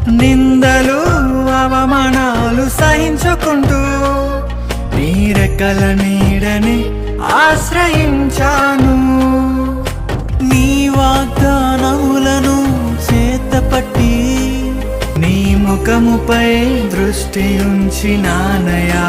నిందలు అవమానాలు సహించుకుంటూ నీ రెక్కల నీడని ఆశ్రయించాను. నీ వాగ్దానములను చేతపట్టి నీ ముఖముపై దృష్టి ఉంచినానయా.